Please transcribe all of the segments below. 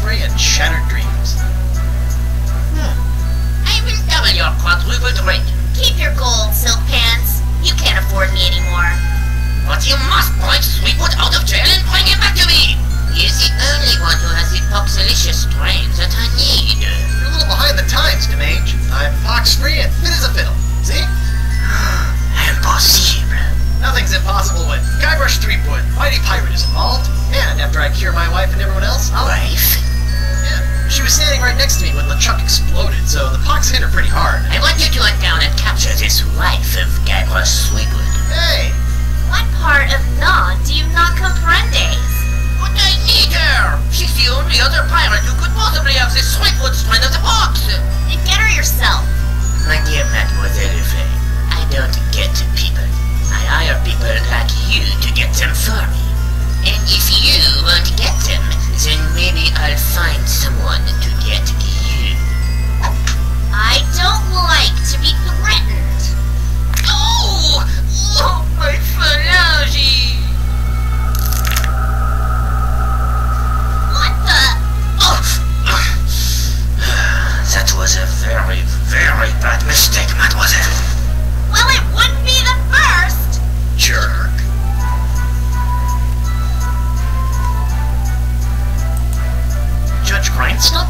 misery and shattered dreams. I will double your quadrupled rate. Keep your gold, Silk Pants. You can't afford me anymore. But you must break Sweetwood out of jail and bring him back to me. He is the only one who has the poxalicious strains that I need. You're a little behind the times, Demage. I'm pox-free and fit as a fiddle. See? Impossible. Nothing's impossible when Guybrush Threepwood, Mighty Pirate, is involved. And after I cure my wife and everyone else, I'll... Wife? Yeah. She was standing right next to me when LeChuck exploded, so the pox hit her pretty hard. I want you to hunt down and capture this wife of Guybrush Threepwood. Hey! What part of non do you not comprende? But I need her! She's the only other pirate who could possibly have the Threepwood strain of the pox! Then get her yourself. My dear Mademoiselle Effet, I don't get people. I hire people like you to get them for me. And if you won't get them, then maybe I'll find someone to get you. I don't like to be threatened. Oh! Oh, my phalange! What the? Oh! That was a very, very bad mistake, Mademoiselle. Well, it wouldn't be the first. Jerk. Judge Grindstone?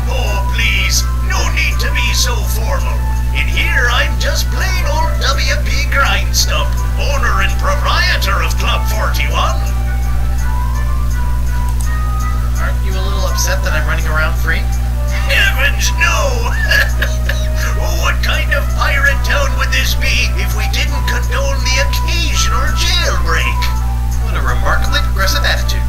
Oh, please, no need to be so formal. In here, I'm just plain old W.P. Grindstone, owner and proprietor of Club 41. Aren't you a little upset that I'm running around free? Heavens, no! What kind of pirate town would this be if we didn't condone the occasional jailbreak? What a remarkably progressive attitude.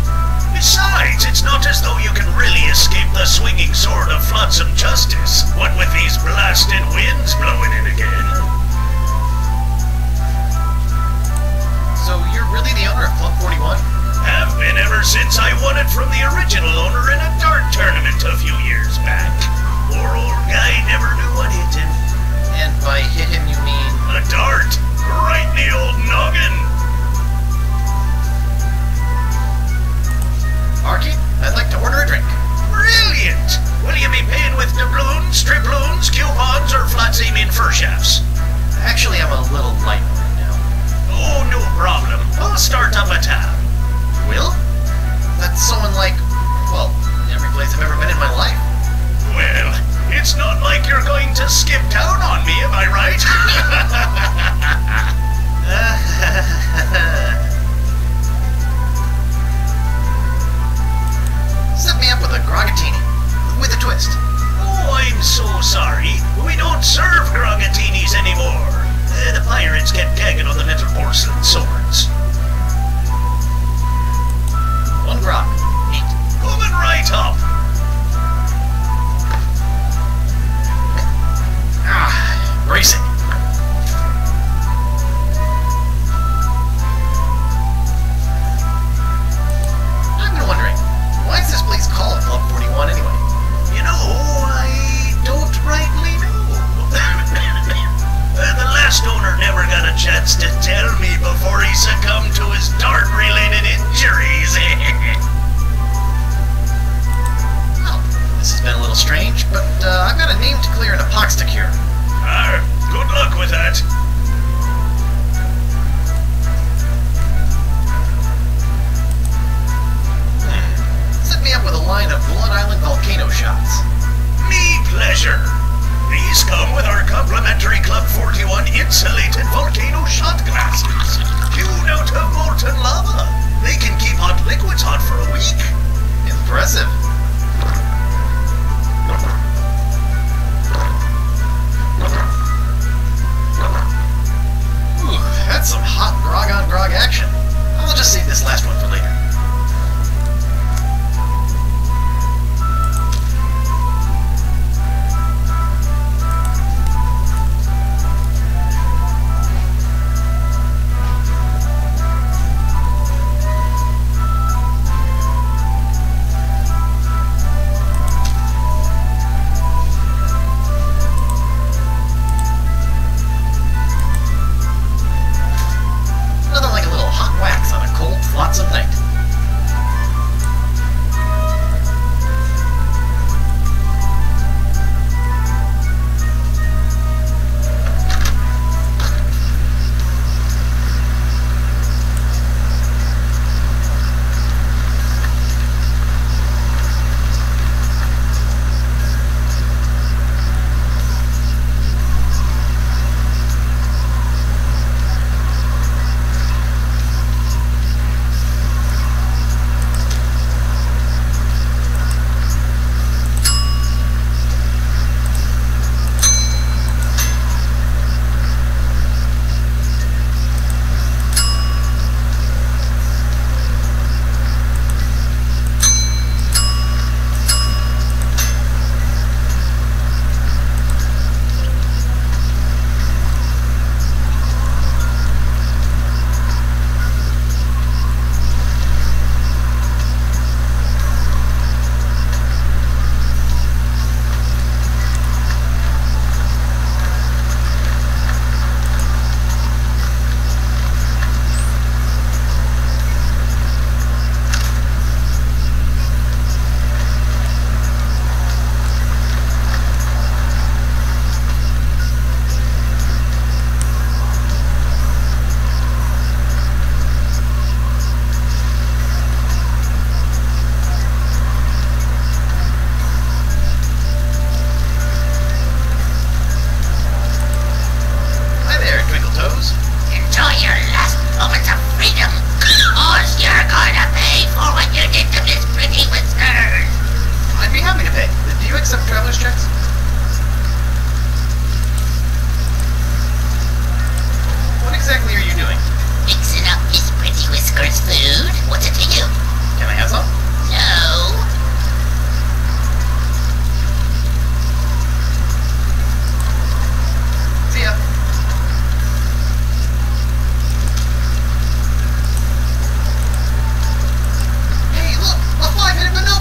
Besides, it's not as though you can really escape the swinging sword of flotsam justice, what with these blasted winds blowing in again. So you're really the owner of Club 41? Have been ever since I won it from the original owner in a dart tournament a few years back. Poor old guy never knew what hit him. And by hit him you mean... A dart! Right in the old noggin! Arky, I'd like to order a drink. Brilliant! Will you be paying with doubloons, triploons, coupons, or flat seam in fur shafts? Actually, I'm a little light right now. Oh, no problem. I'll start up a tab. Will? That's someone like, well, every place I've ever been in my life. Well, it's not like you're going to skip town on me, am I right? Set me up with a grogatini. With a twist. Oh, I'm so sorry. We don't serve grogatinis anymore. The pirates get gagging on the little porcelain swords. One grog. Neat. Coming right up. Bracing. I've been wondering, why is this place called Club 41 anyway? You know, I don't rightly know. The last owner never got a chance to tell me before he succumbed to his dart-related injuries. Well, this has been a little strange, but I've got a name to clear and a pox to cure. Good luck with that. Set me up with a line of Blood Island volcano shots. Me pleasure. These come with our complimentary Club 41 insulated volcano shot glasses. Hewn out of molten lava. They can keep hot liquids hot for a week. Impressive. Ooh, that's some hot grog-on-grog action. I'll just save this last one for later.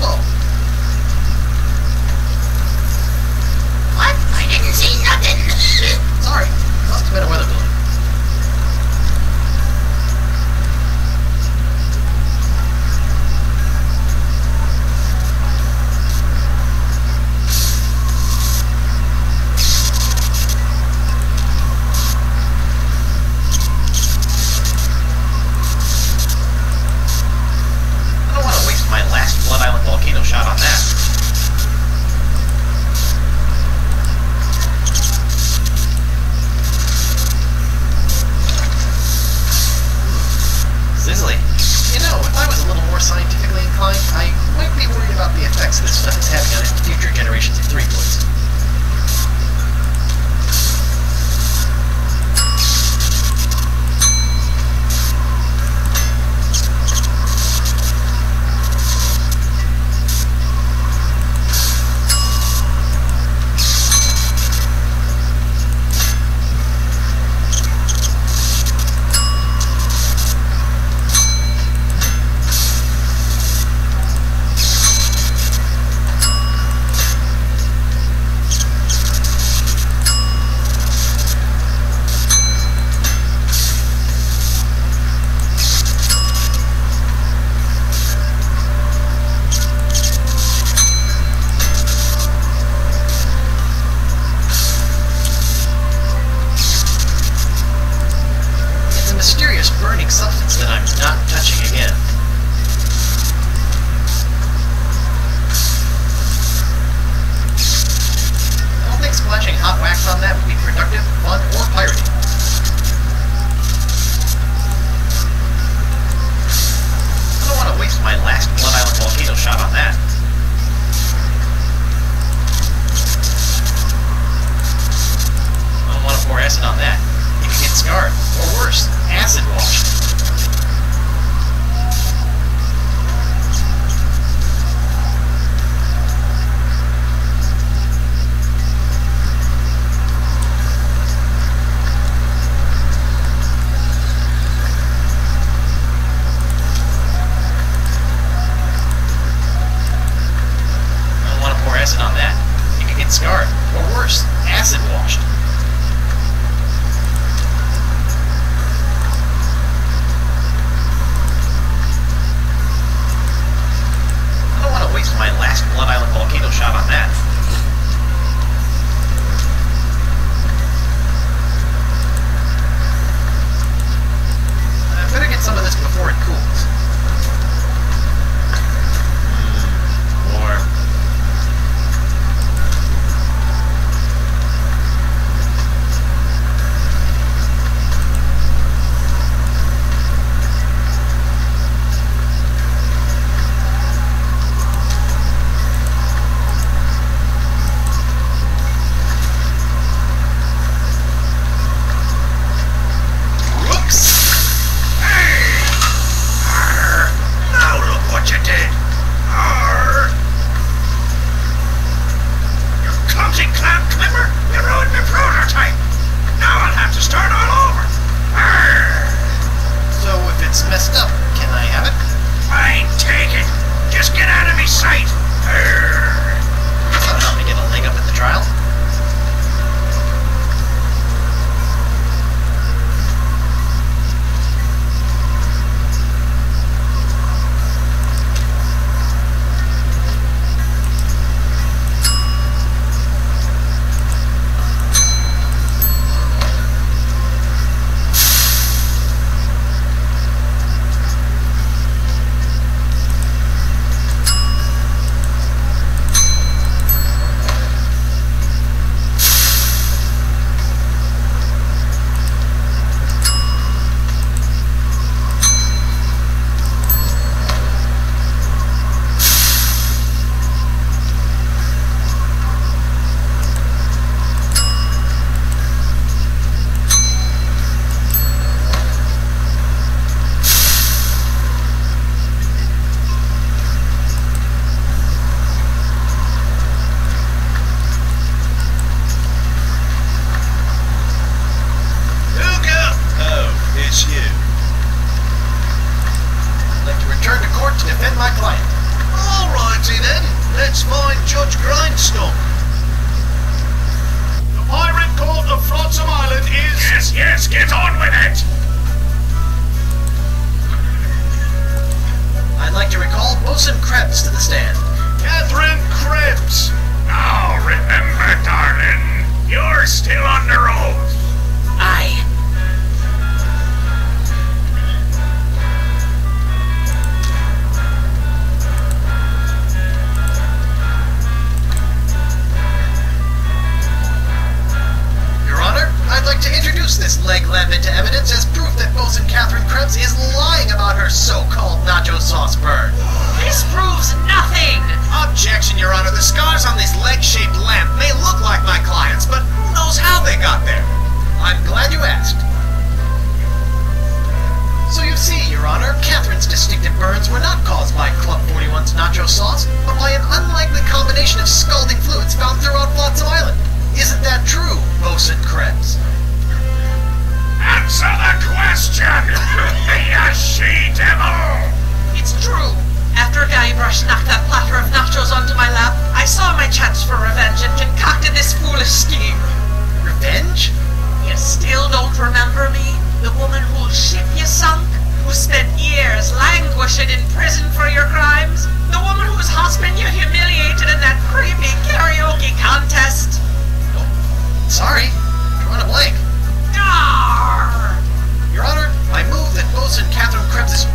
elbow. What? I didn't see nothing. Sorry, must have been a weather balloon. Righty then, let's find Judge Grindstone. The Pirate Court of Flotsam Island is... Yes, get on with it! I'd like to recall Bosun Krebs to the stand. Catherine Krebs! Now remember, darling, you're still under oath. Aye. Your Honor, I'd like to introduce this leg lamp into evidence as proof that Bosun Catherine Krebs is lying about her so-called nacho sauce burn. This proves nothing! Objection, Your Honor. The scars on this leg-shaped lamp may look like my client's, but who knows how they got there? I'm glad you asked. So you see, Your Honor, Catherine's distinctive burns were not caused by Club 41's nacho sauce, but by an unlikely combination of scalding fluids found throughout Flotsam Island. Isn't that true, Bosun Krebs? Answer the question, you she-devil! It's true. After Guybrush knocked that platter of nachos onto my lap, I saw my chance for revenge and concocted this foolish scheme. Revenge? You still don't remember me? The woman whose ship you sunk? Who spent years languishing in prison for your crimes? The woman whose husband you humiliated in that creepy karaoke contest? Sorry, drawing a blank. Arr! Your Honor, I move that Bosun Catherine Krebs is...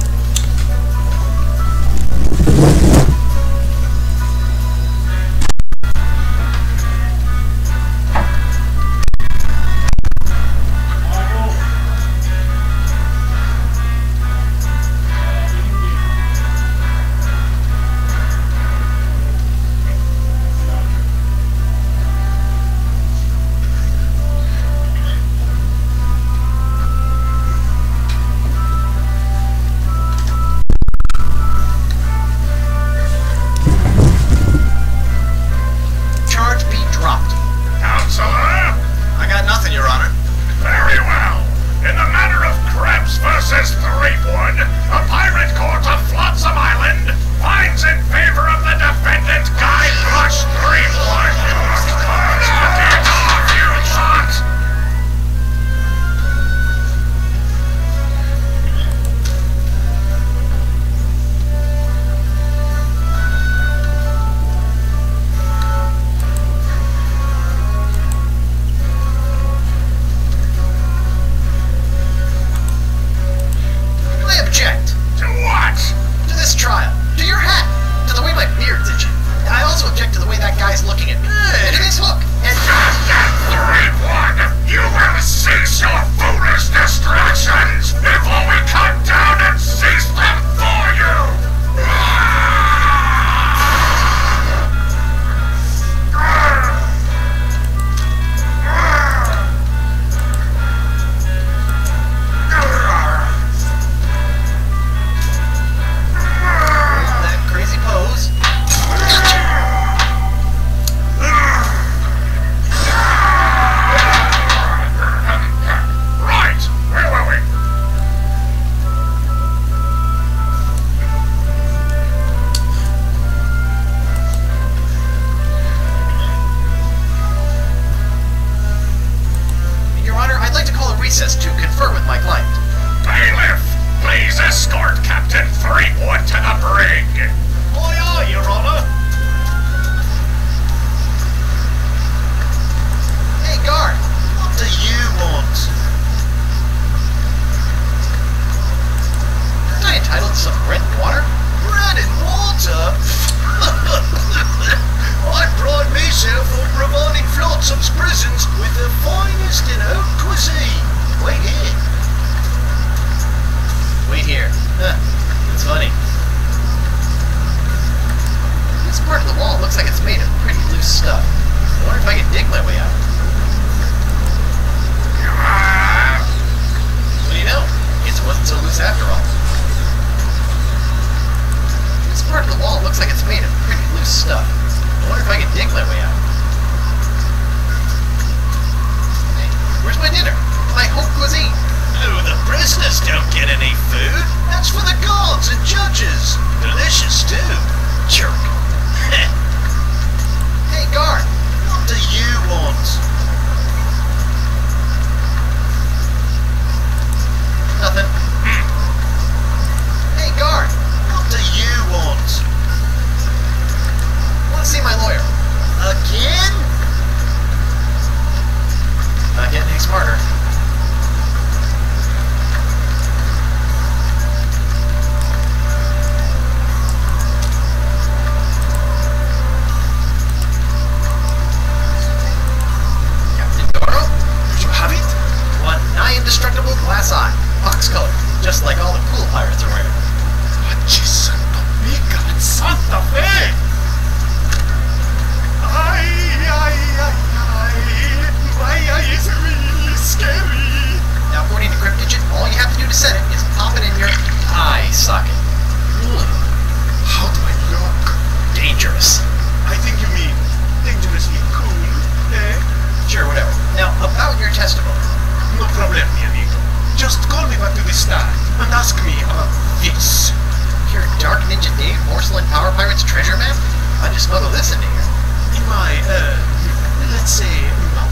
recess to confer with my client. Bailiff, please escort Captain Threepwood to the brig. Aye, aye, Your Honor. Hey, guard, what do you want? Aren't I entitled to some bread and water? Bread and water? I pride myself on providing Flotsam's prisons with the finest in haute cuisine. Wait here. Wait here. Huh, that's funny. This part of the wall looks like it's made of pretty loose stuff. I wonder if I can dig my way out. What do you know? It wasn't so loose after all. This part of the wall looks like it's made of pretty loose stuff. I wonder if I can dig my way out. Hey, where's my dinner? My haute cuisine. Oh, the prisoners don't get any food. That's for the guards and judges. Delicious too. Jerk. pirate's treasure map? How'd you smuggle this into here? In my, let's say, mouth.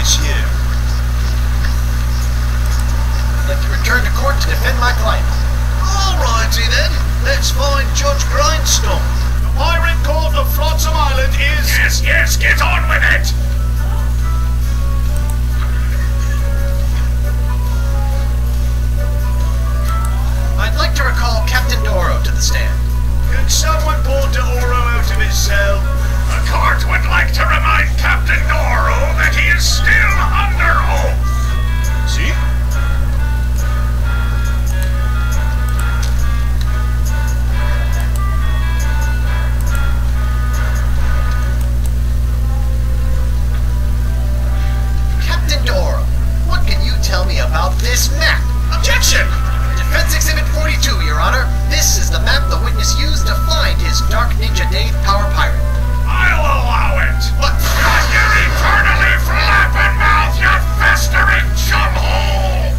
It's you. I'd like to return to court to defend my client. Alrighty then, let's find Judge Grindstone. The Pirate Court of Flotsam Island is... Yes, get on with it! I'd like to recall Captain Doro to the stand. Could someone pull Doro out of his cell? The court would like to remind Captain Doro that he is still under oath. See? Captain Doro, what can you tell me about this map? Objection! Defense Exhibit 42, Your Honor. This is the map the witness used to find his Dark Ninja Dave Power Pirate. I'll allow it. But not your eternally flapping mouth, you festering chumhole!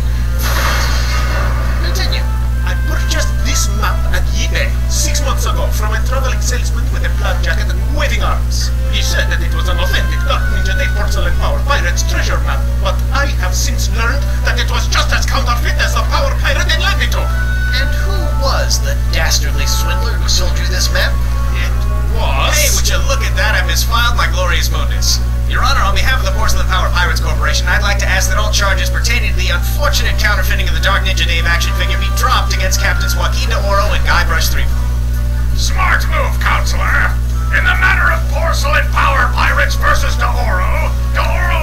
Continue. I purchased this map at eBay 6 months ago from a traveling salesman with a plaid jacket and waving arms. He said that it was an authentic Dark Ninja Dave Porcelain Power Pirate's treasure map, but I have since learned that it was just as counterfeit as the Power Pirate in Lakitok. And who was the dastardly swindler who sold you this map? It was... Hey, would you look at that? I've misfiled my glorious bonus. Your Honor, on behalf of the Porcelain Power Pirates Corporation, I'd like to ask that all charges pertaining to the unfortunate counterfeiting of the Dark Ninja Dave action figure be dropped against Captains Joaquin de Oro and Guybrush Threepwood. Smart move, Counselor. In the matter of Porcelain Power Pirates versus de Oro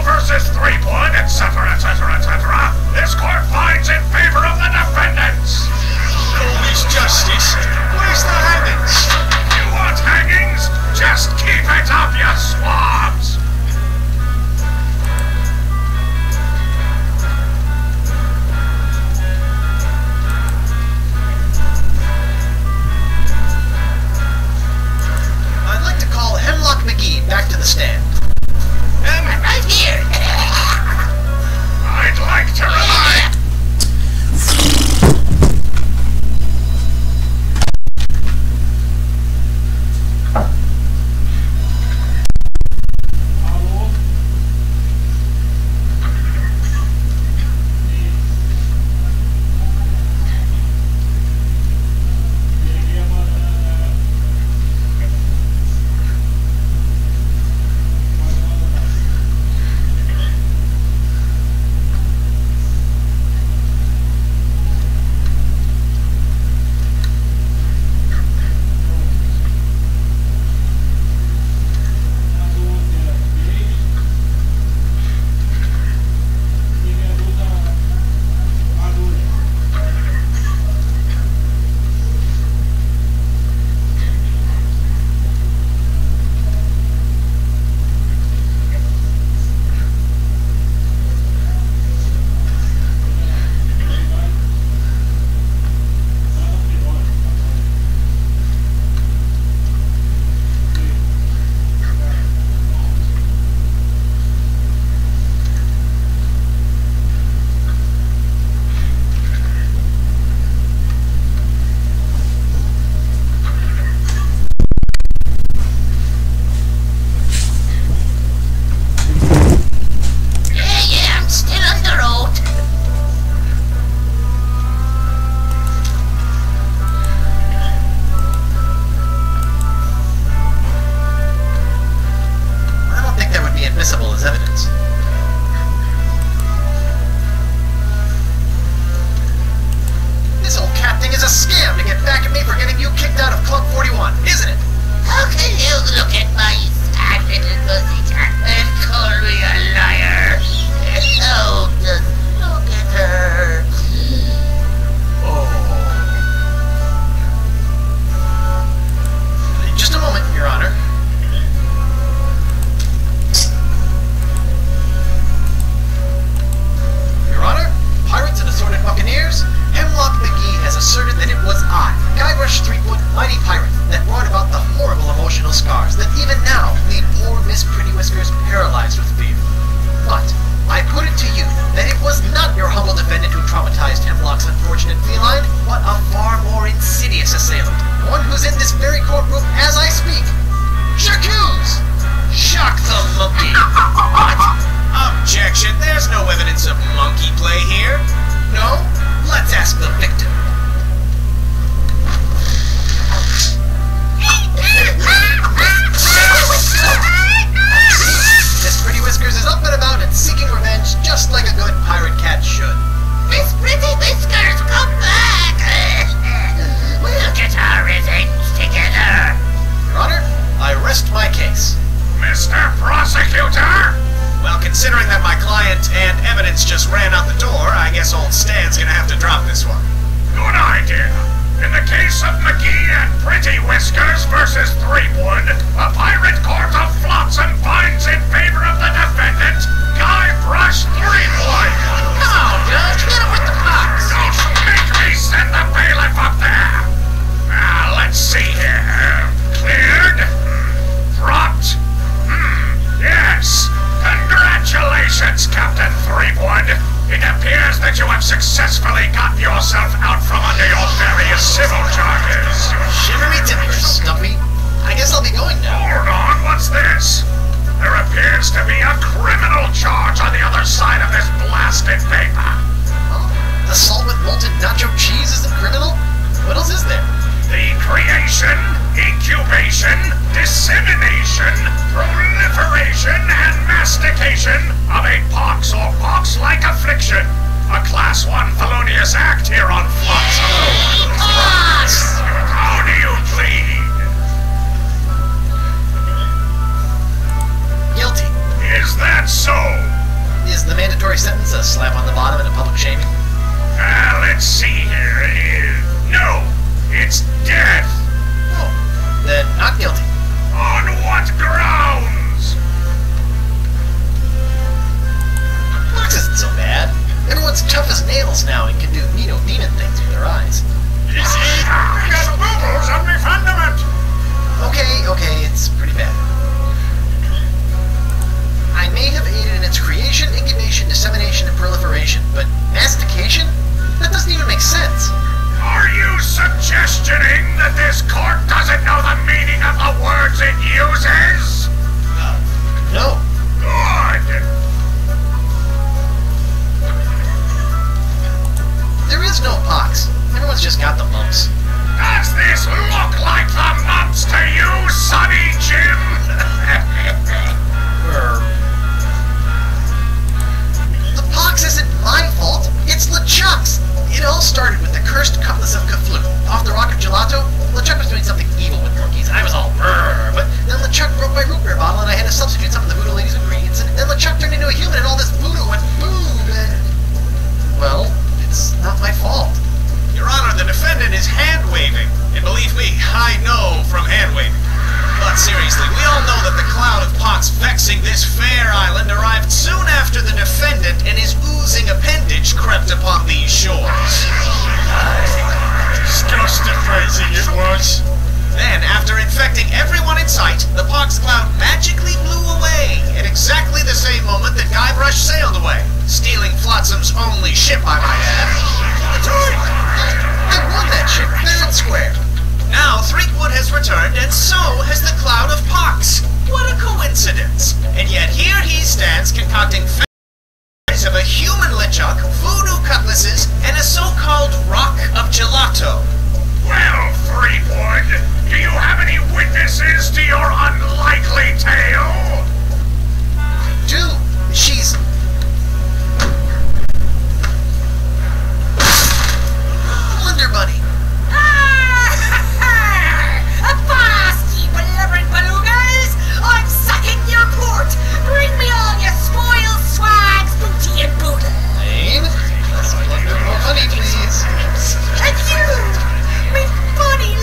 versus Threepwood, etc., etc., etc., this court finds in favor of the defendants. Always justice. Where's the hangings? You want hangings? Just keep it up, you swabs! I'd like to call Hemlock McGee back to the stand. Right here. I'd like to remind... tiny pirate that brought about the horrible emotional scars that even now leave poor Miss Pretty Whiskers paralyzed with fear. But I put it to you that it was not your humble defendant who traumatized Hemlock's unfortunate feline, but a far more insidious assailant, one who's in this very courtroom as I speak. J'accuse! Shock the monkey! What? Objection, there's no evidence of monkey play here. No? Let's ask the victim. Miss Pretty Whiskers is up and about and seeking revenge just like a good pirate cat should. Miss Pretty Whiskers, come back! We'll get our revenge together. Your Honor, I rest my case. Mr. Prosecutor! Well, considering that my client and evidence just ran out the door, I guess old Stan's gonna have to drop this one. Good idea. In the case of McGee and Pretty Whiskers versus Threepwood, a pirate court of flotsam finds in favor of the defendant, Guybrush Threepwood. Come on, Judge, hit him with the box. Don't make me send the bailiff up there. Now, let's see here. Cleared. Dropped. Yes. Congratulations, Captain Threepwood. It appears that you have successfully gotten yourself out from under your various civil charges. Shiver me timbers, Stumpy. I guess I'll be going now. Hold on, what's this? There appears to be a criminal charge on the other side of this blasted paper. Oh, assault with molten nacho cheese isn't criminal? What else is there? The creation, incubation, dissemination, proliferation, and mastication of a pox or pox-like affliction. A Class 1 felonious act here on Flotsam. How do you plead? Guilty. Is that so? Is the mandatory sentence a slap on the bottom and a public shaming? Let's see here. No, it's death. Oh, then not guilty. On what grounds? Pox isn't so bad. Everyone's tough as nails now and can do neato demon things with their eyes. You see, we got boo-boos on me fundament. Okay, it's pretty bad. I may have aided in its creation, incubation, dissemination, and proliferation, but mastication? That doesn't even make sense. Are you suggesting that this court doesn't know the meaning of the words it uses? No. Good. There is no pox. Everyone's just got the mumps. Does this look like the mumps to you, Sonny Jim? The pox isn't my fault. It's LeChuck's. It all started with the cursed cutlass of Kaflu. Off the rock of gelato, LeChuck was doing something evil with monkeys, and I was all brrr. But then LeChuck broke my root beer bottle, and I had to substitute some of the voodoo lady's ingredients, and then LeChuck turned into a human, and all this voodoo went boom, and... Well, it's not my fault. Your Honor, the defendant is hand-waving. And believe me, I know from hand-waving. But seriously, we all know that the cloud of pox vexing this fair island arrived soon after the defendant and his oozing appendage crept upon these shores. Disgusting crazy it was. Then, after infecting everyone in sight, the pox cloud magically blew away at exactly the same moment that Guybrush sailed away, stealing Flotsam's only ship, I might add. I won that ship, fair and square. Now, Threepwood has returned, and so has the cloud of pox. What a coincidence! And yet here he stands concocting fairies of a human LeChuck, voodoo cutlasses, and a so-called rock of gelato. Well, Threepwood, do you have any witnesses to your unlikely tale? Dude, she's... Wonder Bunny. Avast, ye blubbering belugas! I'm sucking your port! Bring me all your spoils, swags, booty and boodle! Lane? Let's plunder more honey, please. And you, me funny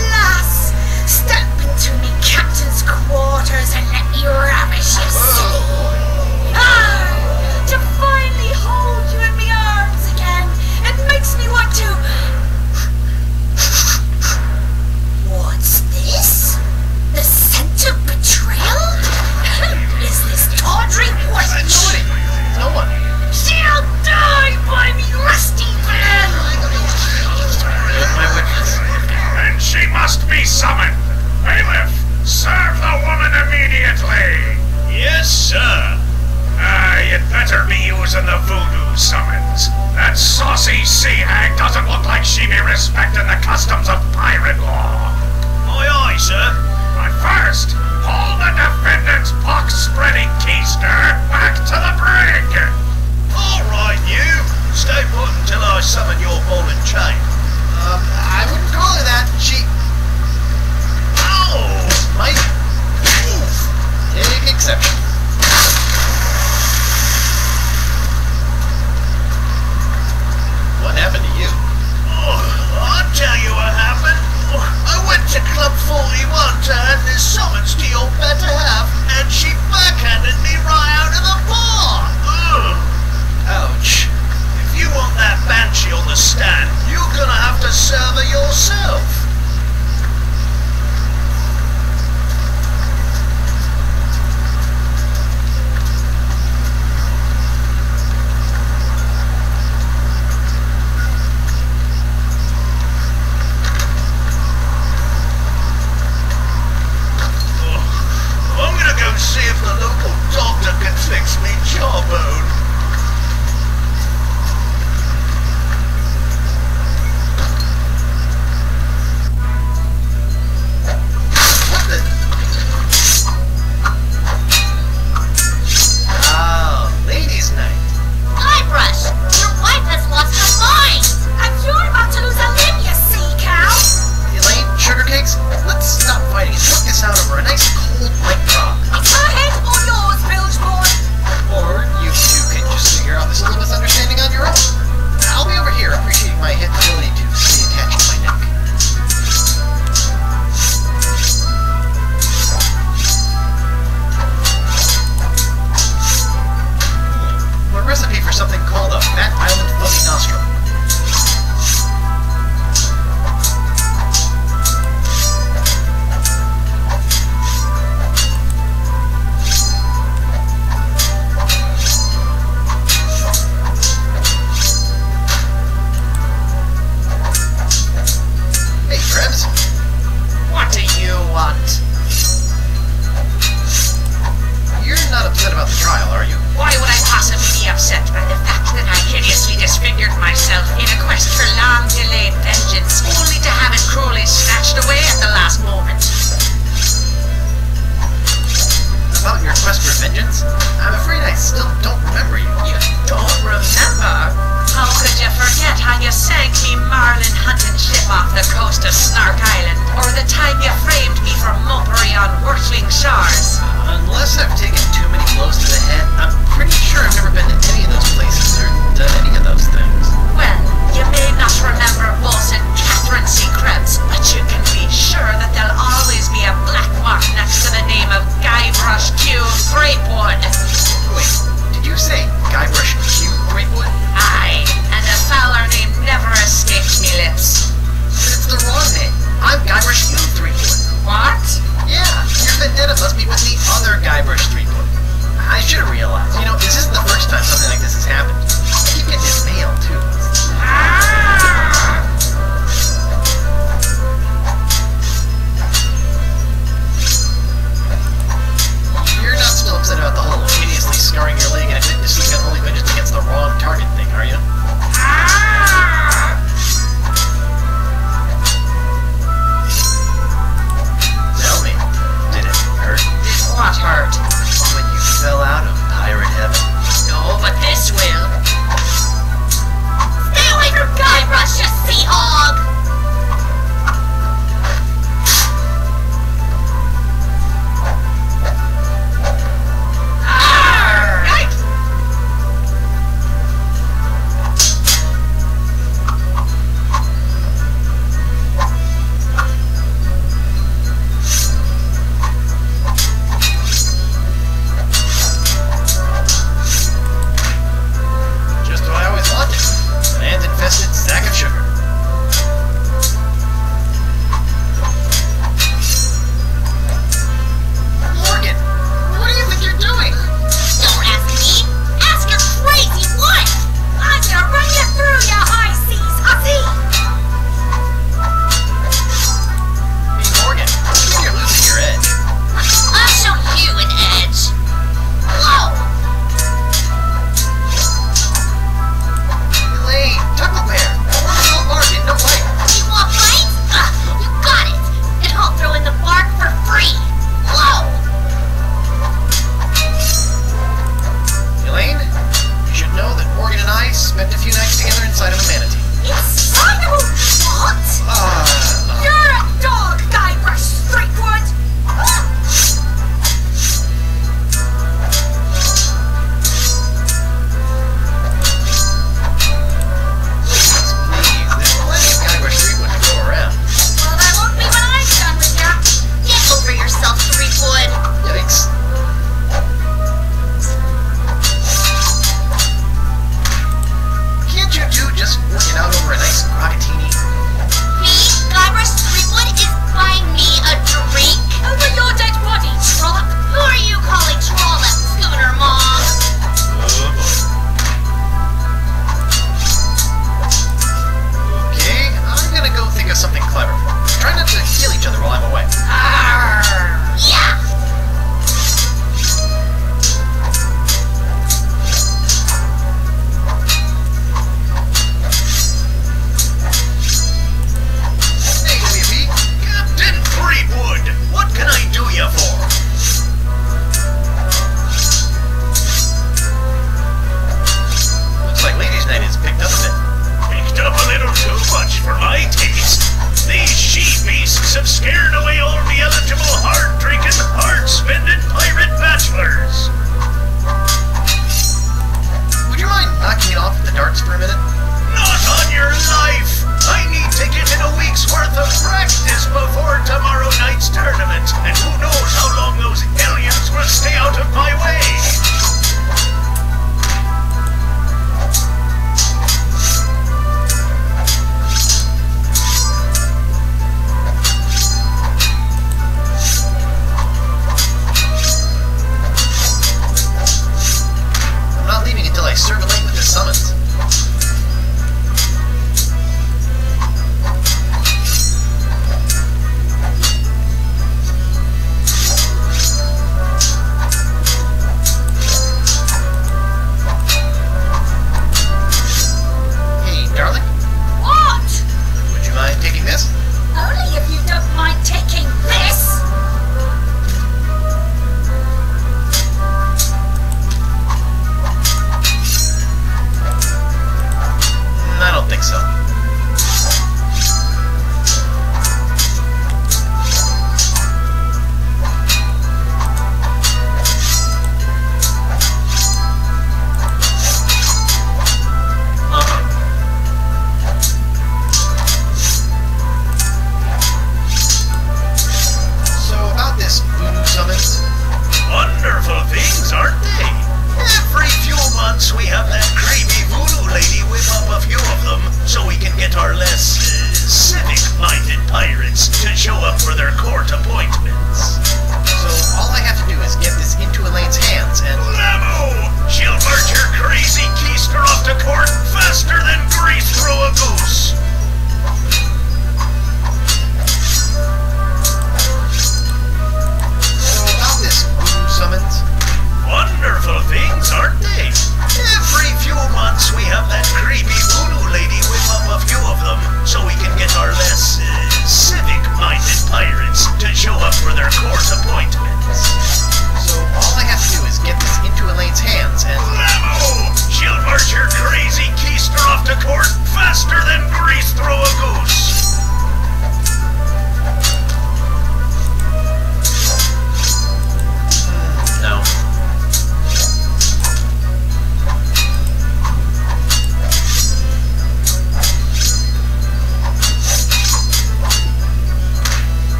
must be summoned. Bailiff, serve the woman immediately. Yes, sir. You'd better be using the voodoo summons. That saucy sea hag doesn't look like she be respecting the customs of pirate law. Aye, aye, sir. But first, haul the defendant's pox-spreading keister back to the brig. All right, you. Stay put until I summon your ball and chain. I wouldn't call her that. She might take exception. What happened to you? I'll tell you what happened. I went to Club 41 to hand this summons to your better half, and she backhanded me right out of the bar. Ouch. If you want that banshee on the stand, you're gonna have to serve her yourself. See if the local doctor can fix me jawbone. What the? Oh, ladies' night. Eyebrush, your wife has lost her mind. And you're about to lose a limb, you sea cow. Elaine, sugar cakes, let's stop fighting and work this out over a nice cold white grog. It's her head or yours, bilge boy. Or you two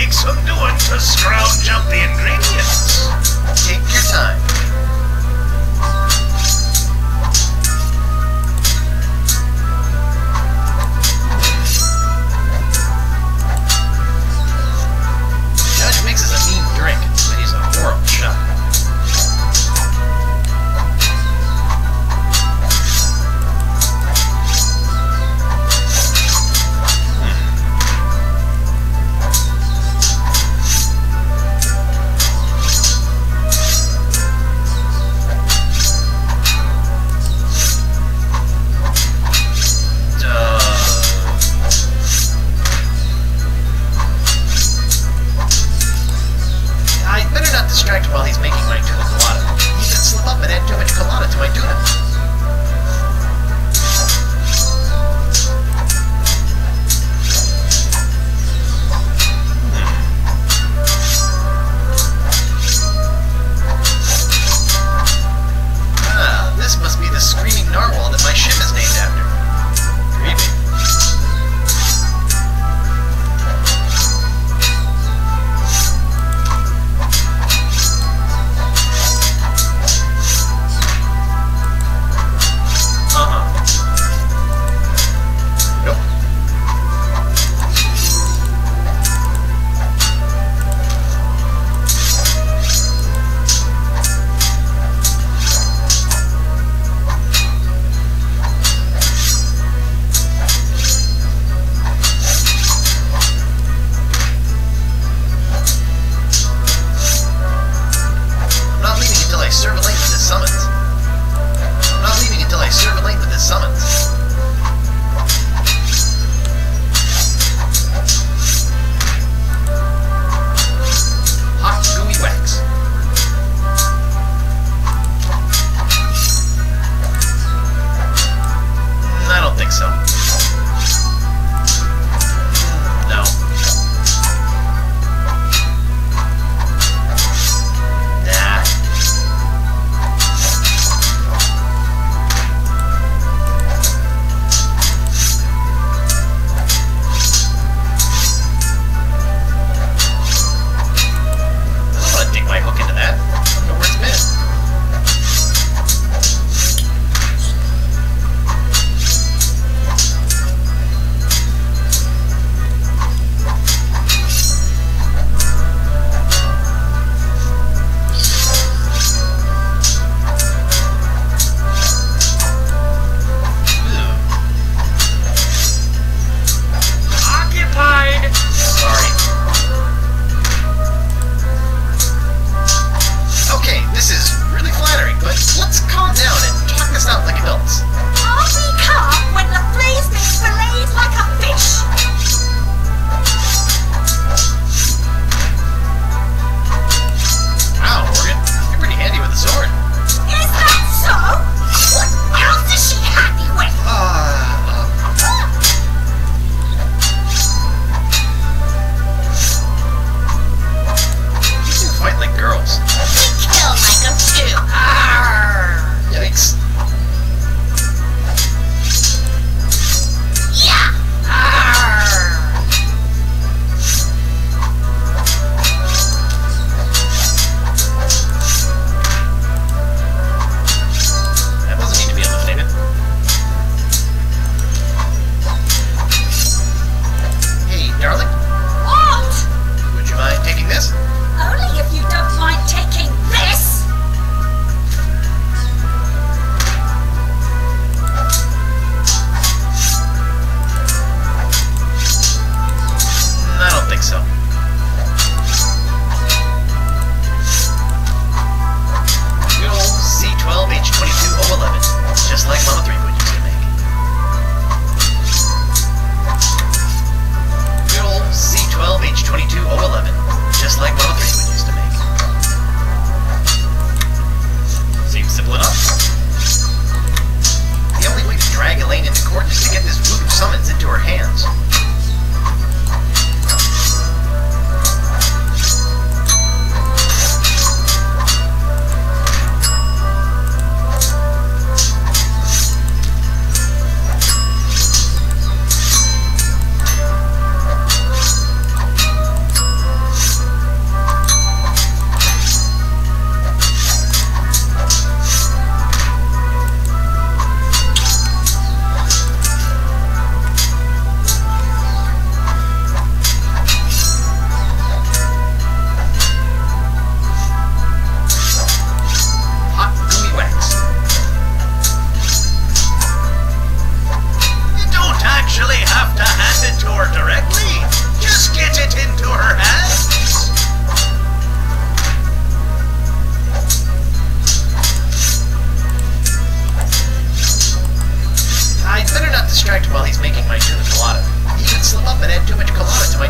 take some doing to scrounge up the ingredients. Take your time. Judge mixes a mean drink, but he's a horrible shot.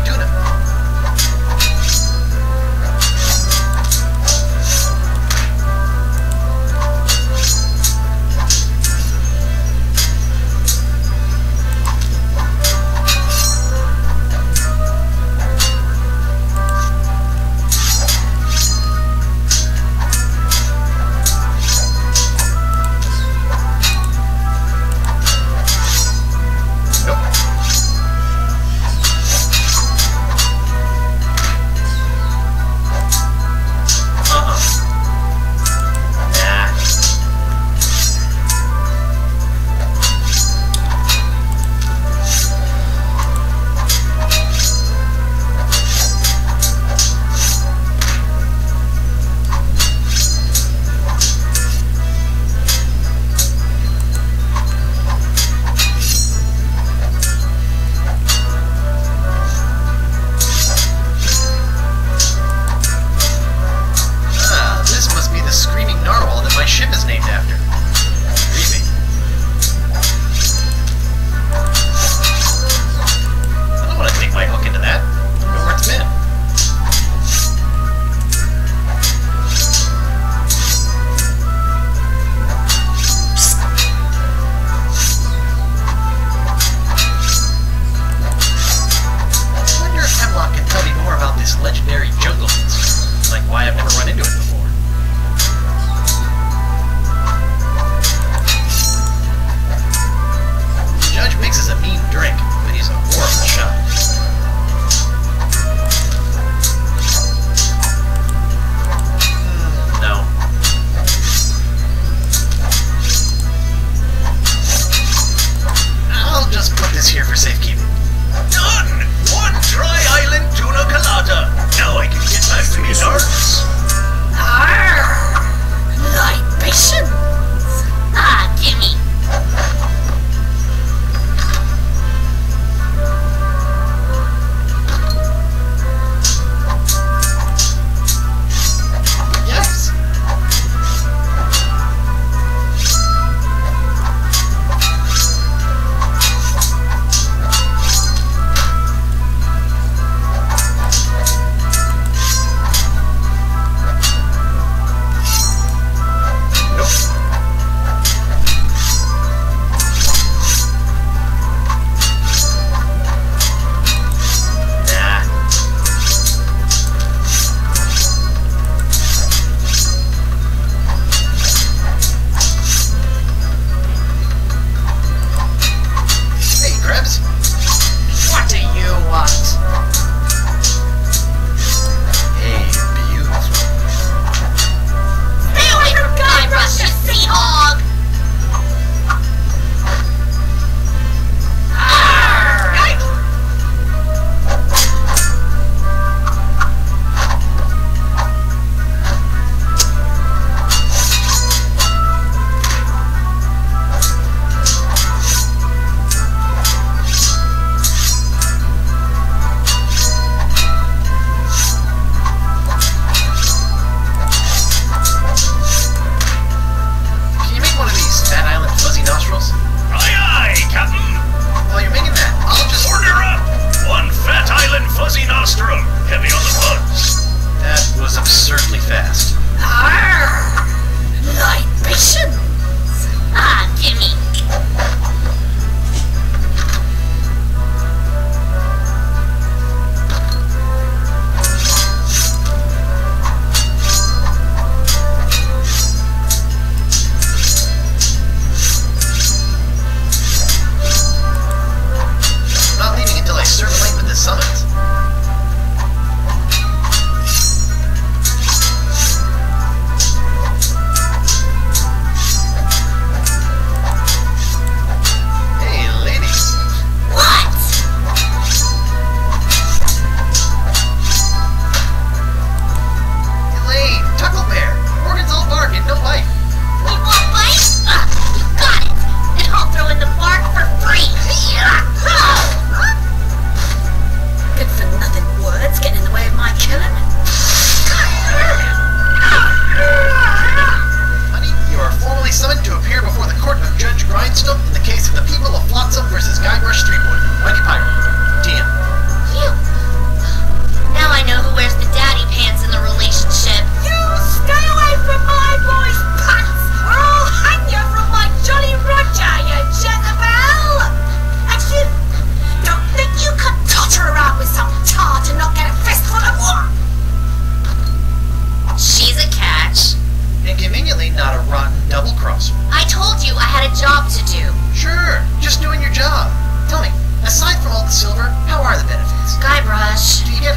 tuna.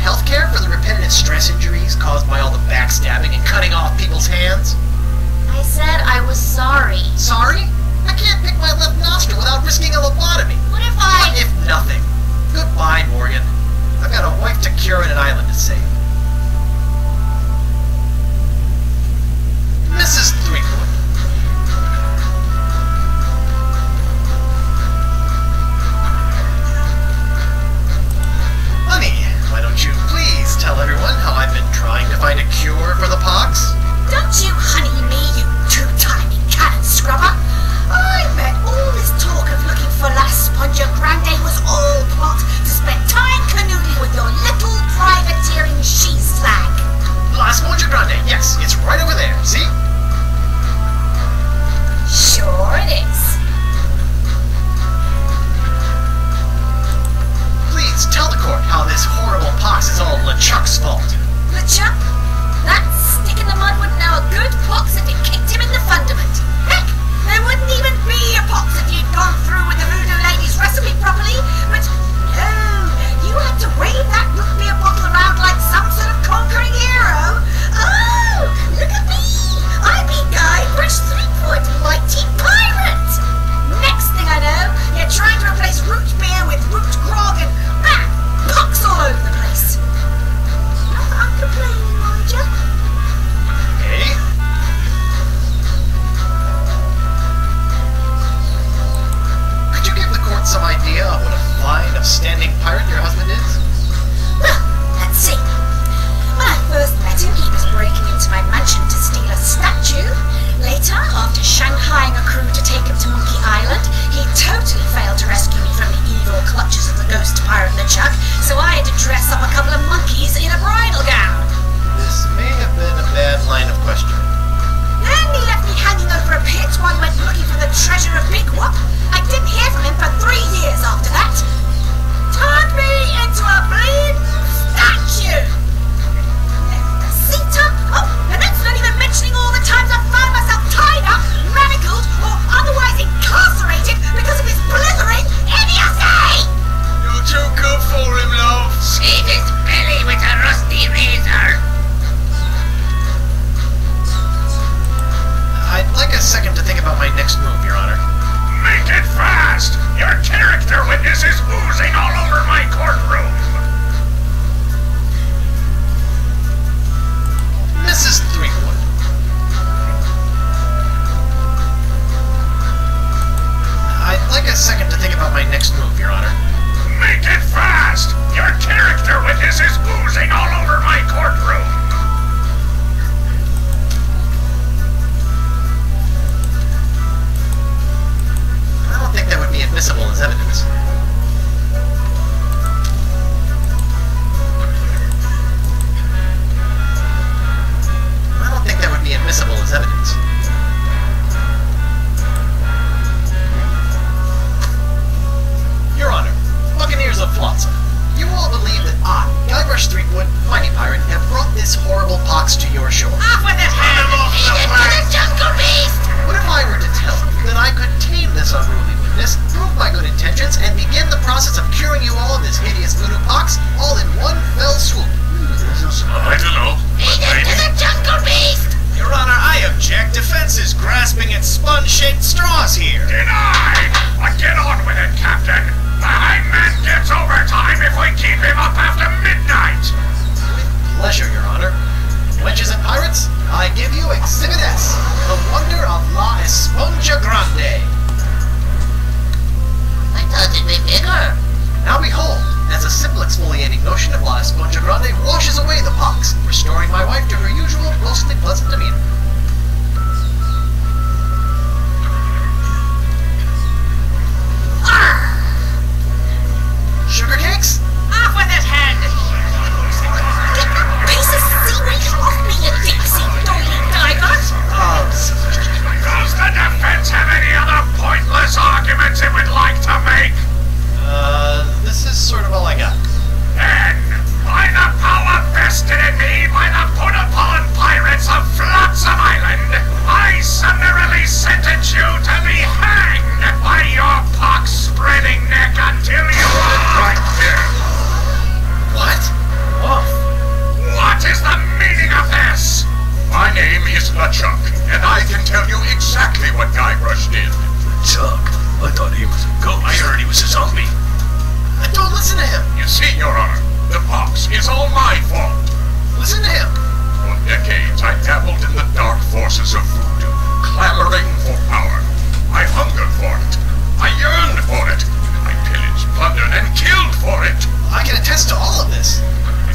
health care for the repetitive stress injuries caused by all the backstabbing and cutting off people's hands? I said I was sorry. Sorry? I can't pick my left nostril without risking a lobotomy. What if What if nothing? Goodbye, Morgan. I've got a wife to cure and an island to save. Mrs. Threepwood. Honey, why don't you please tell everyone how I've been trying to find a cure for the pox? Don't you honey me, you two-timing cannon scrubber. I bet all this talk of looking for La Spongia Grande was all plot to spend time canoodling with your little privateering she-slag. La Spongia Grande, yes, it's right over there, see? Sure it is. Please tell the court how this horrible pox is all LeChuck's fault. LeChuck? That stick in the mud would know a good pox if it kicked him in the fundament. Heck, there wouldn't even be a pox if you'd gone through with the voodoo lady's recipe properly. But no, you had to wave that root beer bottle around like some sort of conquering hero. Oh, look at me! I be Guy Brush Threepwood, mighty pirate! Next thing I know, you're trying to replace root beer with root grog and bam! Pox all over the place. Not that I'm complaining, mind ya. Okay. Could you give the court some idea of what a fine, upstanding pirate your husband is? Well, let's see. When I first met him, he was breaking into my mansion to steal a statue. Later, after shanghaiing a crew to take him to Monkey Island, he totally failed to rescue me from the evil clutches of the ghost pirate LeChuck, so I had to dress up a couple of monkeys in a bridal gown. This may have been a bad line of questioning. Then he left me hanging over a pit while he went looking for the treasure of Big Whoop. I didn't hear from him for 3 years after that. Turned me into a bleeding statue. Left the seat up. Oh, and that's not even mentioning all the times I found myself tied up, manacled, or otherwise incarcerated because of his blithering idiocy. You're too good for him, love. Shave his belly with a rusty razor. I'd like a second to think about my next move, Your Honor. Make it fast! Your character witness is oozing all over my courtroom! Mrs. Threepwood. I'd like a second to think about my next move, Your Honor. Make it fast! Your character witness is oozing all over my courtroom! I don't think that would be admissible as evidence. I don't think that would be admissible as evidence. Your Honor, Buccaneers of Flotsam, you all believe that I, Guybrush Threepwood, mighty pirate, have brought this horrible pox to your shore. Off with his head! Jungle beast! What if I were to tell you that I could tame this unruly witness, prove my good intentions, and begin the process of curing you all of this hideous voodoo pox, all in one fell swoop? I don't know. Feed him to the jungle beast! Your Honor, I object. Defense is grasping at sponge-shaped straws here. Denied! But get on with it, Captain! The hangman gets overtime if we keep him up after midnight! With pleasure, Your Honor. Wenches and pirates, I give you Exhibit S, the wonder of La Spongia Grande. I thought it'd be bigger. Now behold, as a simple exfoliating notion of La Spongia Grande washes away the pox, restoring my wife to her usual mostly pleasant demeanor. Sugar cakes? Off with his head! Get that piece of seaweed off me, you Dixie doily diver! Does the defense have any other pointless arguments it would like to make? This is sort of all I got. Then, by the power vested in me by the Put-Upon Pirates of Flotsam see, Your Honor. The pox is all my fault. Listen to him. For decades, I dabbled in the dark forces of voodoo, clamoring for power. I hungered for it. I yearned for it. I pillaged, plundered, and killed for it. I can attest to all of this.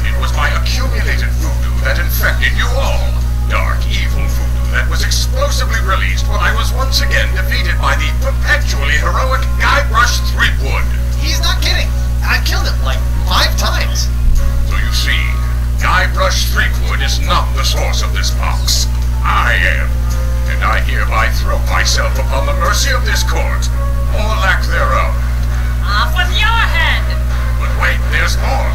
It was my accumulated voodoo that infected you all. Dark, evil voodoo that was explosively released when I was once again defeated by the perpetually heroic Guybrush Threepwood. He's not kidding. I killed him like 5 times. So you see, Guybrush Threepwood is not the source of this pox. I am. And I hereby throw myself upon the mercy of this court, or lack thereof. Off with your head! But wait, there's more.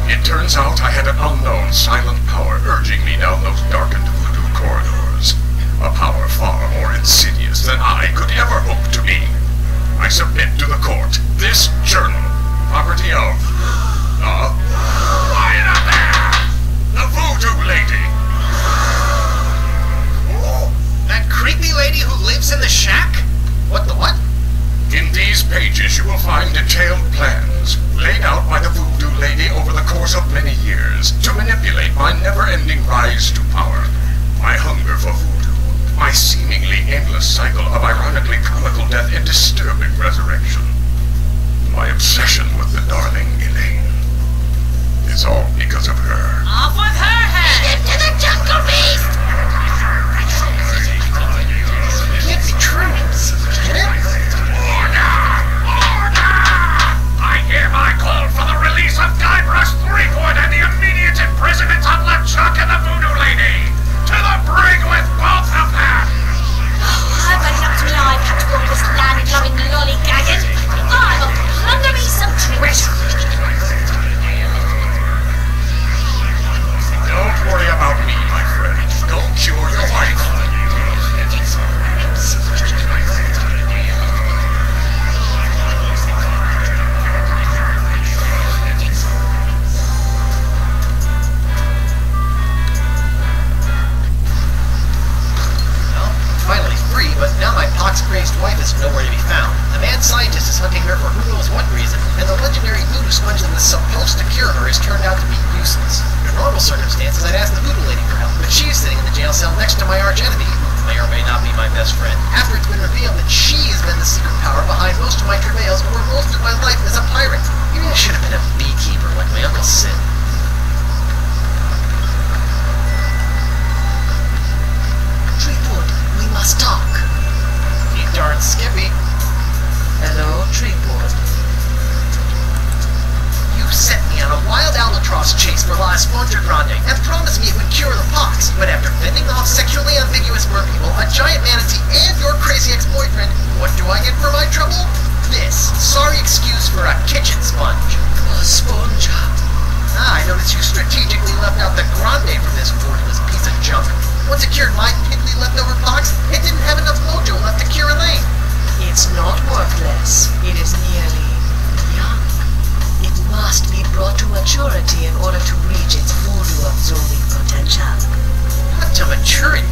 It turns out I had an unknown silent power urging me down those darkened voodoo corridors. A power far more insidious than I could ever hope to be. I submit to the court this journal, property of quiet up there! The voodoo lady! Oh, that creepy lady who lives in the shack? What the what? In these pages you will find detailed plans laid out by the voodoo lady over the course of many years to manipulate my never-ending rise to power, my hunger for voodoo, my seemingly endless cycle of ironically comical death and disturbing resurrection, my obsession with the darling Elaine. It's all because of her. Off with her head! To the jungle beast! It can't be true. Can it? I hereby call for the release of Guybrush Threepwood and the immediate imprisonment of LeChuck and the Voodoo Lady! To the brig with both of them! I've had enough to me I've had to walk this land-loving lollygagging. I will plunder me some treasure. Don't worry about me, my friend. Go cure your wife. Finally free, but now my pox-crazed wife is nowhere to be found. The mad scientist is hunting her for who knows what reason, and the legendary voodoo sponge that was supposed to cure her has turned out to be useless. In normal circumstances, I'd ask the voodoo lady for help, but she's sitting in the jail cell next to my arch-enemy, who may or may not be my best friend, after it's been revealed that she has been the secret power behind most of my travails or most of my life as a pirate. Maybe I should have been a beekeeper like my Uncle Sid. Threepwood, we must talk. You darn skippy. Hello, Threepwood. You sent me on a wild albatross chase for La Esponja Grande and promised me it would cure the pox, but after fending off sexually ambiguous merpeople, a giant manatee, and your crazy ex-boyfriend, what do I get for my trouble? This sorry excuse for a kitchen sponge. Esponja. I noticed you strategically left out the Grande from this worthless piece of junk. Once it cured my piddly leftover pox, it didn't have enough mojo left to cure Elaine. It's not worthless. It is merely young. It must be brought to maturity in order to reach its voodoo-absorbing potential. What to maturity?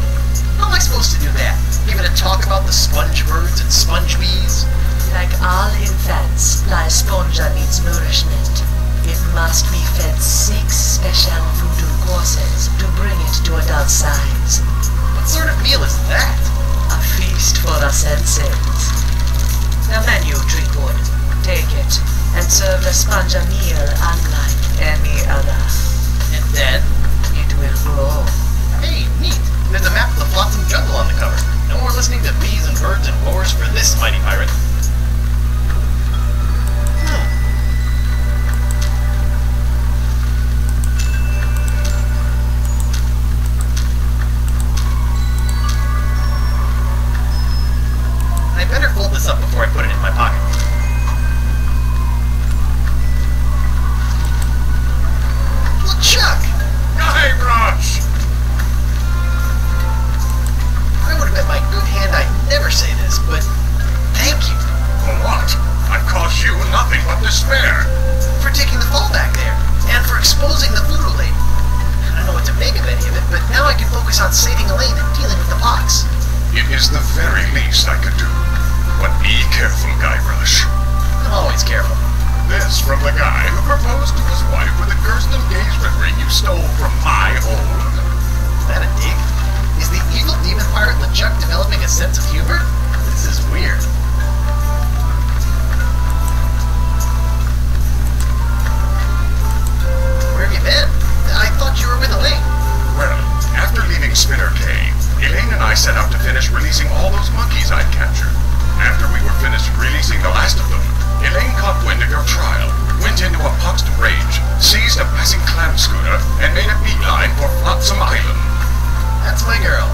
How am I supposed to do that? Give it a talk about the sponge birds and sponge bees? Like all infants, La Esponja needs nourishment. It must be fed 6 special voodoo courses to bring it to adult size. What sort of meal is that? A feast for the senses. The menu, Threepwood. Take it, and serve the sponge a meal unlike any other. And then? It will grow. Hey, neat. There's a map of the Flotsam Jungle on the cover. No more listening to bees and birds and roars for this mighty pirate. I better fold this up before I put it in my pocket. Well, Chuck! Guybrush! I would have bet my good hand I'd never say this, but thank you For what? I've caused you nothing but despair. for taking the fall back there, and for exposing the voodoo lady. I don't know what to make of any of it, but now I can focus on saving Elaine and dealing with the pox. It is the very least I could do. But be careful, Guybrush. I'm always careful. This from the guy who proposed to stole from my hold. Is that a dig? Is the evil demon pirate LeChuck developing a sense of humor? This is weird. Where have you been? I thought you were with Elaine. Well, after leaving Spinner Cave, Elaine and I set out to finish releasing all those monkeys I'd captured. After we were finished releasing the last of them, Elaine caught wind of your trial, went into a poxed rage, seized a passing clam schooner, and made a beeline for Flotsam Island. That's my girl.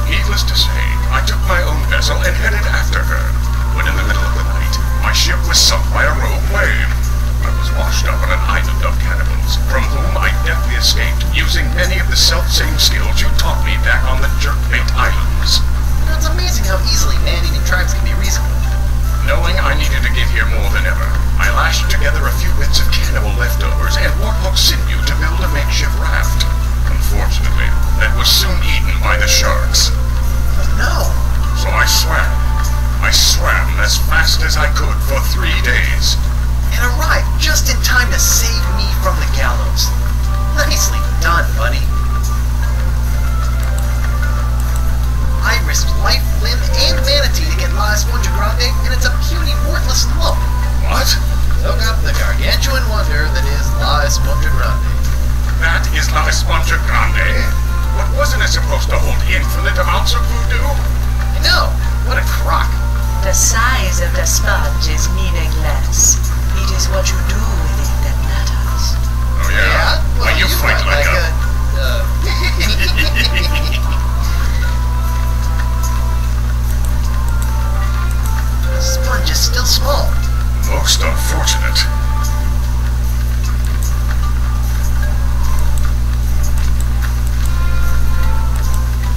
Needless to say, I took my own vessel and headed after her. When in the middle of the night, my ship was sunk by a rogue wave. I was washed up on an island of cannibals, from whom I deftly escaped using many of the self-same skills you taught me back on the Jerkbait Islands. You know, it's amazing how easily man-eating tribes can be reasonable. Knowing I needed to get here more than ever, I lashed together a few bits of cannibal leftovers and warthog sinew to build a makeshift raft. Unfortunately, that was soon eaten by the sharks. Oh no! So I swam. I swam as fast as I could for 3 days. And arrived just in time to save me from the gallows. Nicely done, buddy. I risked life, limb, and manatee to get La Esponja Grande, and it's a puny, worthless lump. What? Look up the gargantuan wonder that is La Esponja Grande. That is La Esponja Grande? But wasn't it supposed to hold infinite amounts of voodoo? I know! What a crock. The size of the sponge is meaningless. It is what you do with it that matters. Oh yeah? Well, you fight like a... The sponge is still small. Most unfortunate.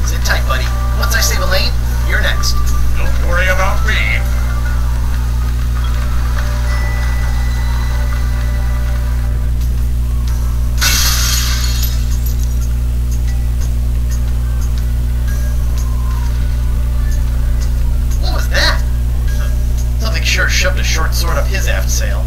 Sit tight, buddy. Once I save Elaine, you're next. Don't worry about me. What was that? Something sure shoved a short sword up his aft sail.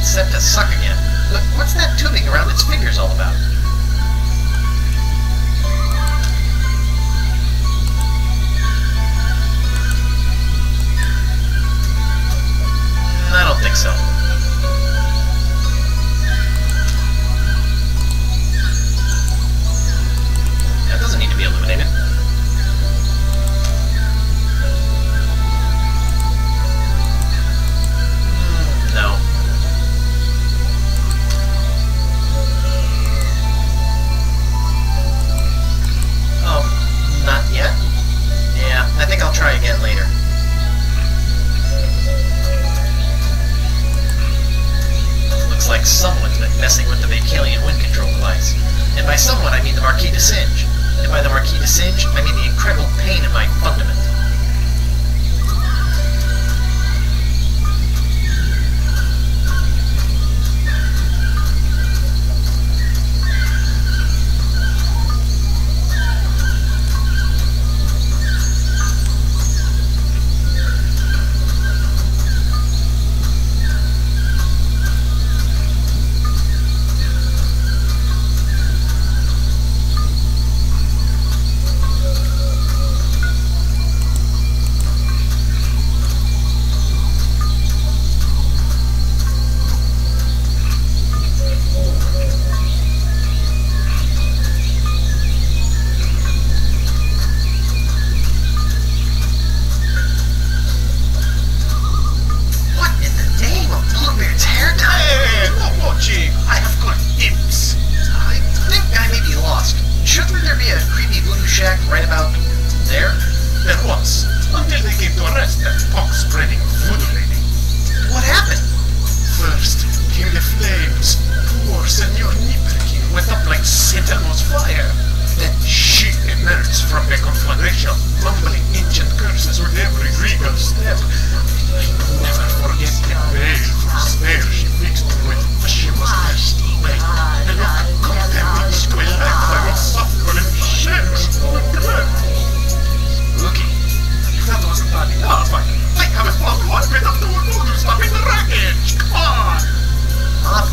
Set to suck again. But someone, I mean the Marquis de Singe. And by the Marquis de Singe, I mean the incredible pain in my fundament.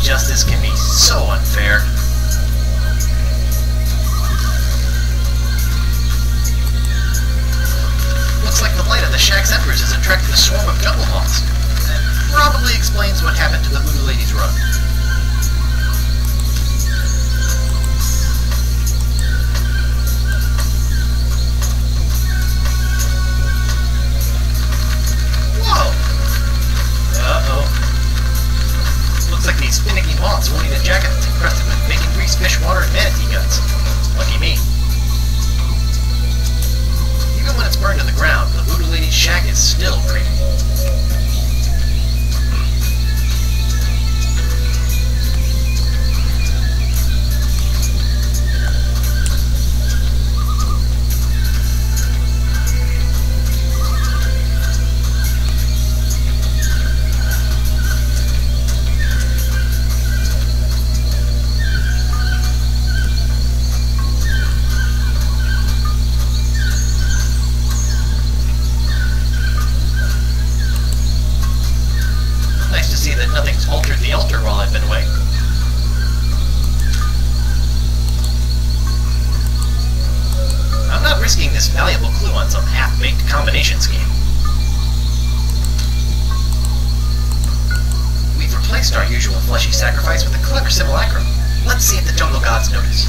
Justice can be so unfair. Looks like the blight of the Shack's embers has attracted a swarm of jungle moths. That probably explains what happened to the Voodoo Lady's rug. Whoa! Uh-oh. Looks like these finicky moths won't eat a jacket that's encrusted with bacon grease, fish water, and manatee guts. Lucky me. Even when it's burned to the ground, the Voodoo Lady's shack is still creepy. Nothing's altered the altar while I've been away. I'm not risking this valuable clue on some half-baked combination scheme. We've replaced our usual fleshy sacrifice with a clever simulacrum. Let's see if the jungle gods notice.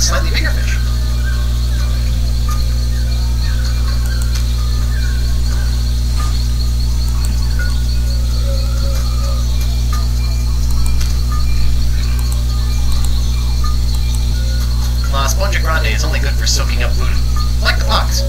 Slightly bigger fish. La Spongia Grande is only good for soaking up voodoo, like the pox.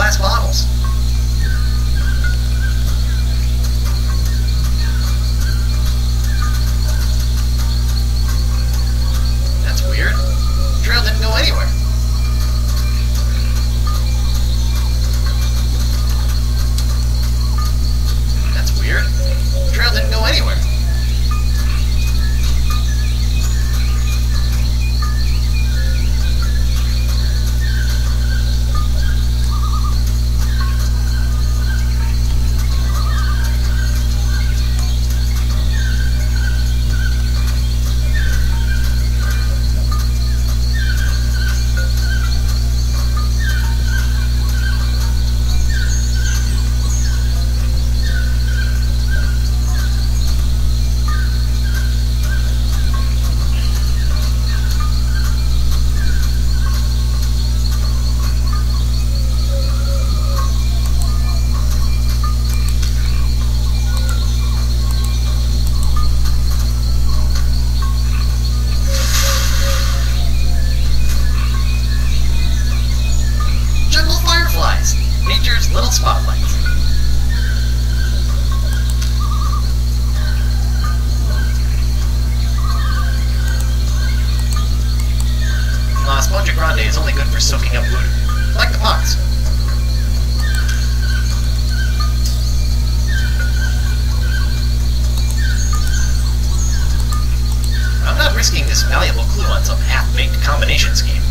glass bottles. That's weird. The trail didn't go anywhere. That's weird. The trail didn't go anywhere. Nature's little spotlights. Spongia Grande is only good for soaking up voodoo, like the pots. I'm not risking this valuable clue on some half-baked combination scheme.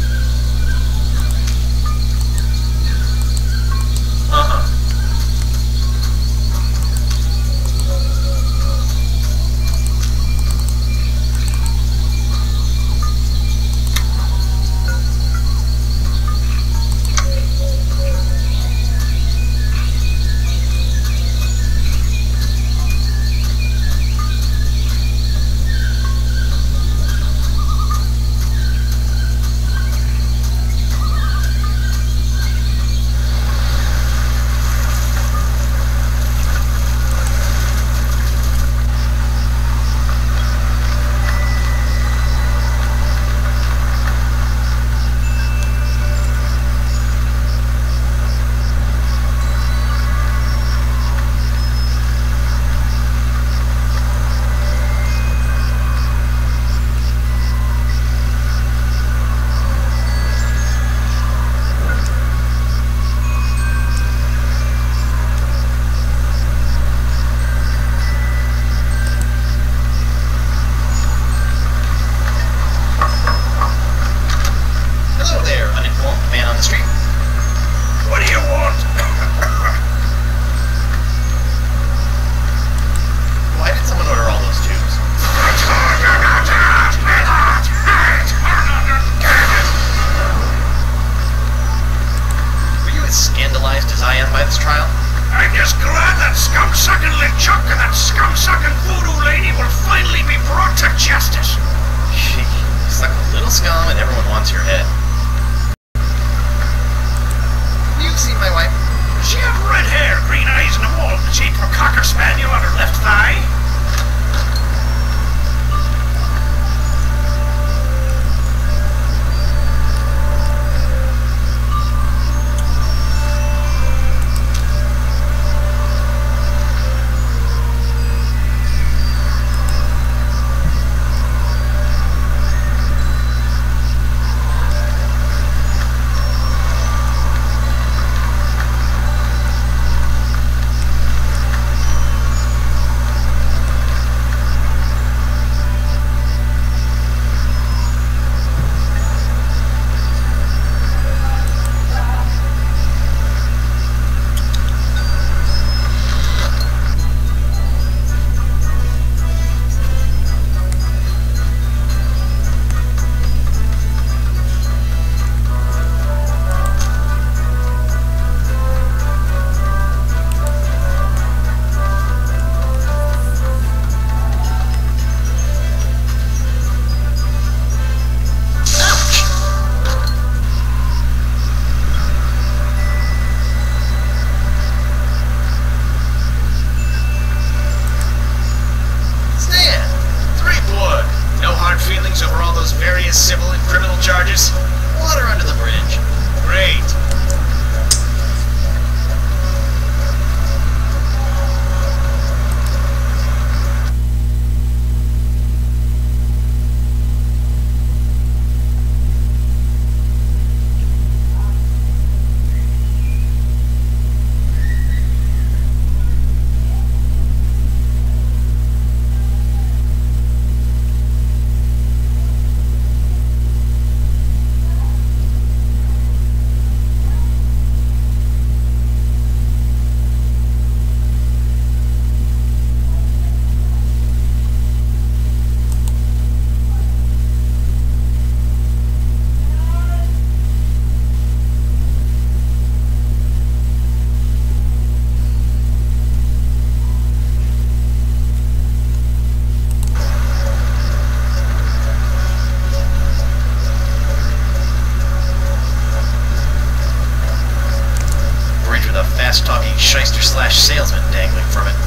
fast-talking shyster/salesman dangling from it.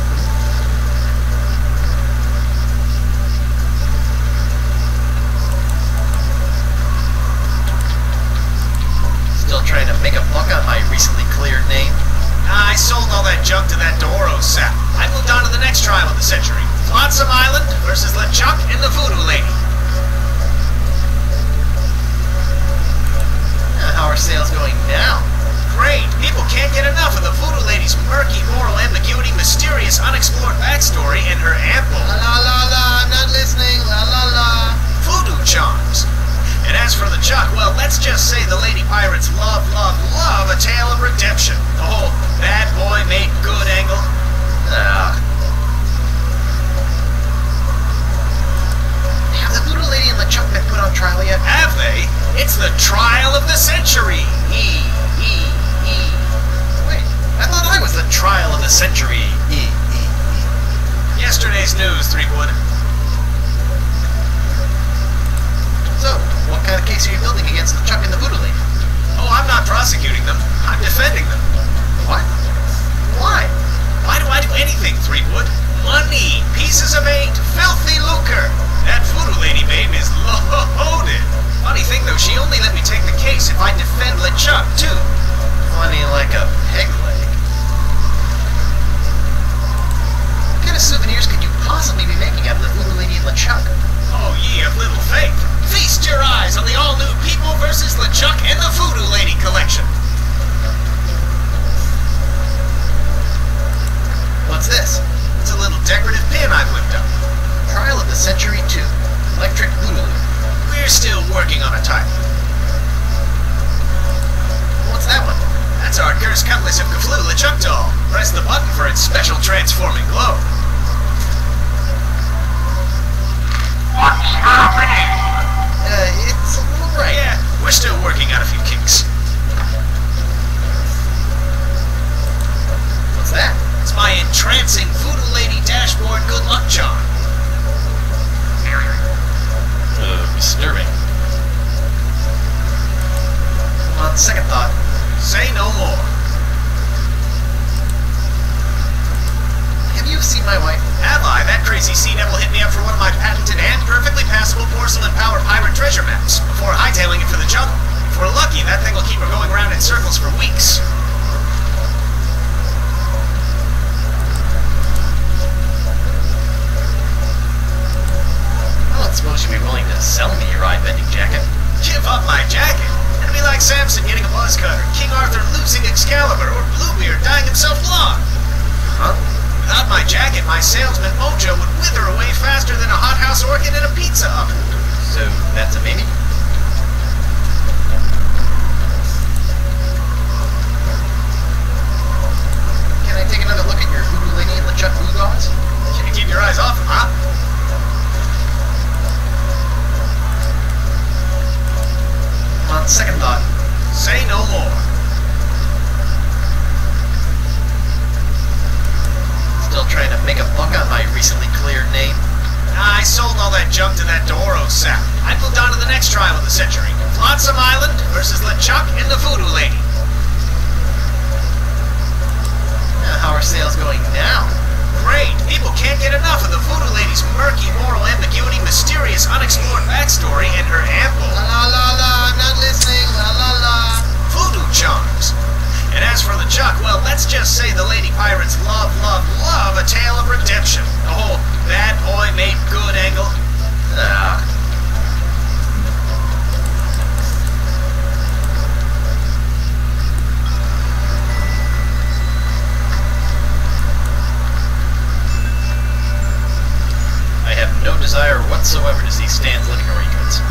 Still trying to make a buck on my recently cleared name? I sold all that junk to that Doro sap. I moved on to the next trial of the century. Flotsam Island versus LeChuck and the Voodoo Lady. How are sales going now? Great. People can't get enough of the Voodoo Lady's murky moral ambiguity, mysterious, unexplored backstory, and her ample La la la la, I'm not listening, la la la. voodoo charms. And as for LeChuck, well, let's just say the lady pirates love a tale of redemption. The whole bad boy made good angle. Have the Voodoo Lady and LeChuck been put on trial yet? Have they? It's the trial of the century. Wait, I thought I was the trial of the century. Yesterday's news, Threepwood. So, what kind of case are you building against LeChuck and the Voodoo Lady? Oh, I'm not prosecuting them. I'm defending them. What? Why? Why do I do anything, Threepwood? Money, pieces of 8, filthy lucre. That Voodoo Lady babe is loaded. Funny thing though, she only let me take the case if I defend LeChuck too. Funny like a peg leg. What kind of souvenirs could you possibly be making out of the Voodoo Lady and LeChuck? Oh, ye of little faith. Feast your eyes on the all-new People vs. LeChuck and the Voodoo Lady collection. What's this? It's a little decorative pin I've whipped up. Trial of the Century 2. Electric Boogaloo. We're still working on a title. What's that one? That's our Cursed Cutlass of Cthulhu LeChuck doll. Press the button for its special transforming glow. What's happening? It's a little bright. Yeah, we're still working out a few kinks. What's that? It's my entrancing Voodoo Lady dashboard good luck charm. Disturbing. On second thought. Say no more. Have you seen my wife? Have I? That crazy sea devil hit me up for one of my patented and perfectly passable porcelain-powered pirate treasure maps before hightailing it for the jungle. If we're lucky, that thing will keep her going around in circles for weeks. I don't suppose you'd be willing to sell me your eye-bending jacket. Give up my jacket. It'd be like Samson getting a buzz cut, or King Arthur losing Excalibur, or Bluebeard dying himself blind. Huh? Without my jacket, my salesman mojo would wither away faster than a hothouse orchid in a pizza oven. So, that's a maybe? Can I take another look at your Voodoo Lady and LeChuck Voodoo dolls? Can you keep your eyes off him, huh? On second thought. Say no more. Still trying to make a buck on my recently cleared name? I sold all that junk to that Doro sap. I moved on to the next trial of the century. Flotsam Island versus LeChuck and the Voodoo Lady. How are sales going now? Great. People can't get enough of the Voodoo Lady's murky moral ambiguity, mysterious, unexplored backstory, and her ample La la la la, I'm not listening, la la la. voodoo charms. And as for LeChuck, well, let's just say the lady pirates love a tale of redemption. The whole bad boy made good angle. I have no desire whatsoever to see Stan's living arrangements.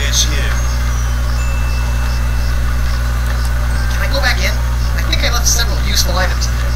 It's you. Can I go back in? I think I left several useful items in there.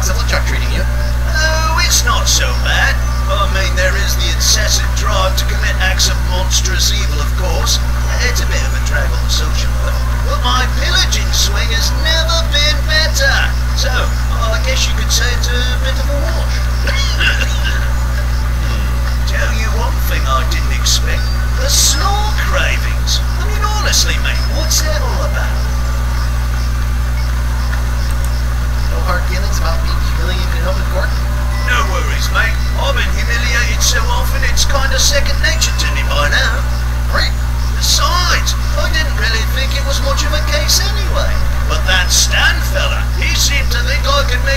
How's Chuck treating you? Oh, it's not so bad. I mean, there is the incessant drive to commit acts of monstrous evil, of course. It's a bit of a drag on the social life. But my pillaging swing has never been better. So, I guess you could say it's a bit of a wash. Tell you one thing I didn't expect. The snore cravings. I mean, honestly, mate, what's that all about? No hard feelings about being humiliated in open court? No worries, mate. I've been humiliated so often it's kind of second nature to me by now. Great. Besides, I didn't really think it was much of a case anyway. But that Stan fella, he seemed to think I could make